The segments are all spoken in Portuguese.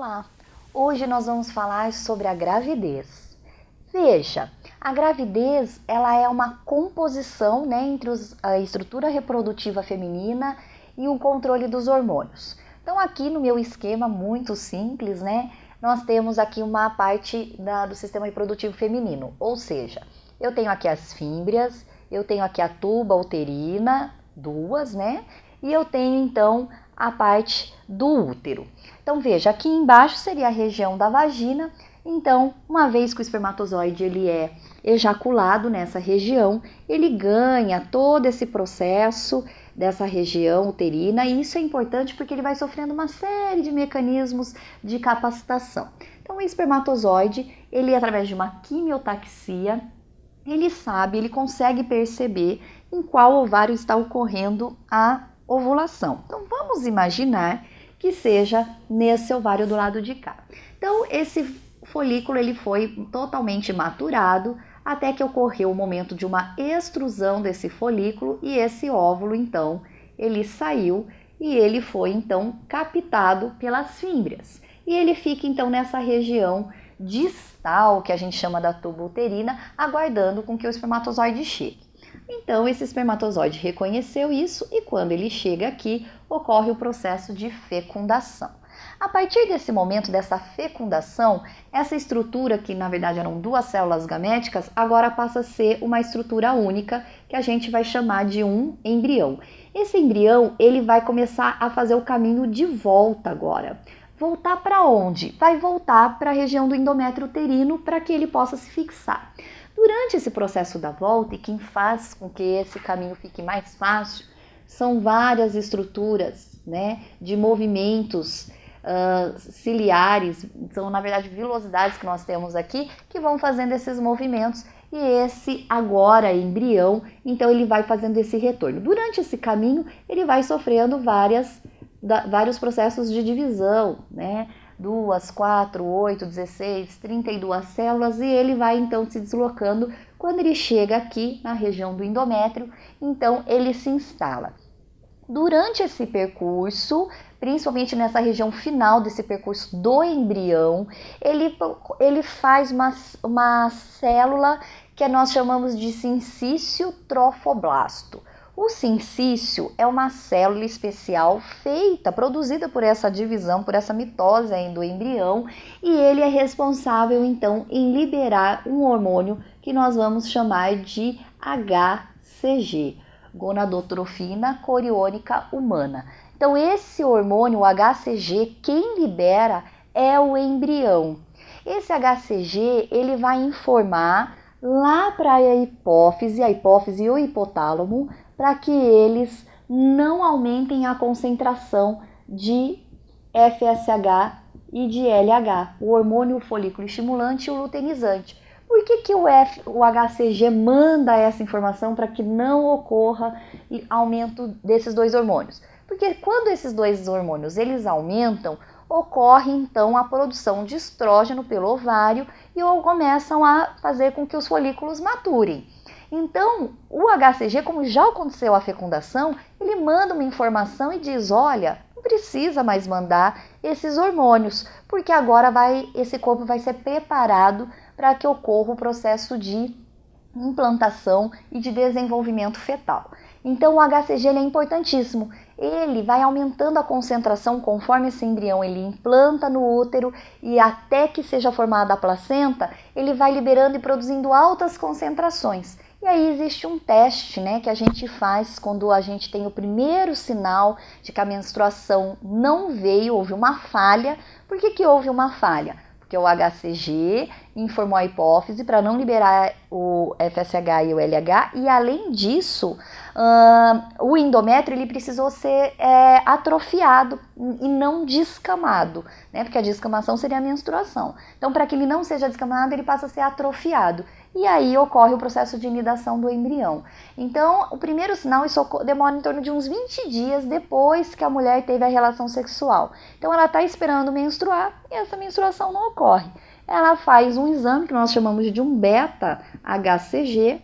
Olá! Hoje nós vamos falar sobre a gravidez. Veja, a gravidez ela é uma composição entre a estrutura reprodutiva feminina e o controle dos hormônios. Então aqui no meu esquema muito simples, nós temos aqui uma parte do sistema reprodutivo feminino, ou seja, eu tenho aqui as fímbrias, eu tenho aqui a tuba uterina, duas, e eu tenho então a parte do útero. Então veja, aqui embaixo seria a região da vagina. Então, uma vez que o espermatozoide ele é ejaculado nessa região, ele ganha todo esse processo dessa região uterina, e isso é importante porque ele vai sofrendo uma série de mecanismos de capacitação. Então, o espermatozoide, ele através de uma quimiotaxia, ele consegue perceber em qual ovário está ocorrendo a ovulação. Então, vamos imaginar que seja nesse ovário do lado de cá. Então, esse folículo ele foi totalmente maturado até que ocorreu o momento de uma extrusão desse folículo e esse óvulo, então, ele saiu e ele foi, então, captado pelas fímbrias. E ele fica, então, nessa região distal, que a gente chama da tuba uterina, aguardando com que o espermatozoide chegue. Então, esse espermatozoide reconheceu isso e quando ele chega aqui, ocorre o processo de fecundação. A partir desse momento, dessa fecundação, essa estrutura, que na verdade eram duas células gaméticas, agora passa a ser uma estrutura única, que a gente vai chamar de um embrião. Esse embrião, ele vai começar a fazer o caminho de volta agora. Voltar para onde? Vai voltar para a região do endométrio uterino para que ele possa se fixar. Durante esse processo da volta, e quem faz com que esse caminho fique mais fácil, são várias estruturas de movimentos ciliares, são na verdade vilosidades que nós temos aqui, que vão fazendo esses movimentos, e esse agora embrião, então ele vai fazendo esse retorno. Durante esse caminho, ele vai sofrendo vários processos de divisão, 2, 4, 8, 16, 32 células, e ele vai então se deslocando. Quando ele chega aqui na região do endométrio, então ele se instala. Durante esse percurso, principalmente nessa região final desse percurso do embrião, ele faz uma célula que nós chamamos de sincício trofoblasto. O sincício é uma célula especial produzida por essa divisão, por essa mitose aí do embrião, e ele é responsável então em liberar um hormônio que nós vamos chamar de HCG, gonadotrofina coriônica humana. Então esse hormônio, o HCG, quem libera é o embrião. Esse HCG ele vai informar lá para a hipófise e o hipotálamo, para que eles não aumentem a concentração de FSH e de LH, o hormônio folículo estimulante e o luteinizante. Por que o HCG manda essa informação para que não ocorra aumento desses dois hormônios? Porque quando esses dois hormônios eles aumentam, ocorre então a produção de estrógeno pelo ovário e começam a fazer com que os folículos maturem. Então, o HCG, como já aconteceu a fecundação, ele manda uma informação e diz, olha, não precisa mais mandar esses hormônios, porque agora esse corpo vai ser preparado para que ocorra o processo de implantação e de desenvolvimento fetal. Então, o HCG é importantíssimo. Ele vai aumentando a concentração conforme esse embrião ele implanta no útero e até que seja formada a placenta, ele vai liberando e produzindo altas concentrações. E aí existe um teste que a gente faz quando a gente tem o primeiro sinal de que a menstruação não veio, houve uma falha. Por que houve uma falha? Porque o HCG informou a hipófise para não liberar o FSH e o LH, e além disso, o endométrio ele precisou ser atrofiado e não descamado, porque a descamação seria a menstruação. Então, para que ele não seja descamado, ele passa a ser atrofiado. E aí ocorre o processo de nidação do embrião. Então, o primeiro sinal isso demora em torno de uns 20 dias depois que a mulher teve a relação sexual. Então, ela está esperando menstruar e essa menstruação não ocorre. Ela faz um exame que nós chamamos de um beta-HCG,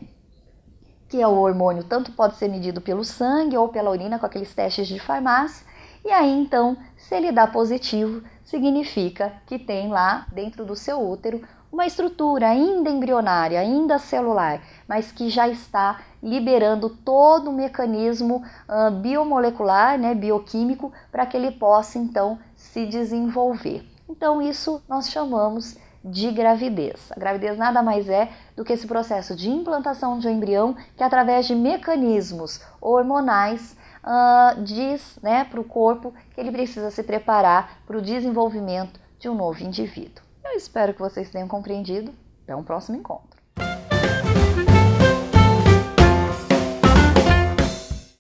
que é o hormônio, tanto pode ser medido pelo sangue ou pela urina com aqueles testes de farmácia. E aí, então, se ele dá positivo, significa que tem lá dentro do seu útero uma estrutura ainda embrionária, ainda celular, mas que já está liberando todo o mecanismo biomolecular, né, bioquímico, para que ele possa então se desenvolver. Então isso nós chamamos de gravidez. A gravidez nada mais é do que esse processo de implantação de um embrião que, através de mecanismos hormonais, diz, né, para o corpo que ele precisa se preparar para o desenvolvimento de um novo indivíduo. Eu espero que vocês tenham compreendido. Até um próximo encontro.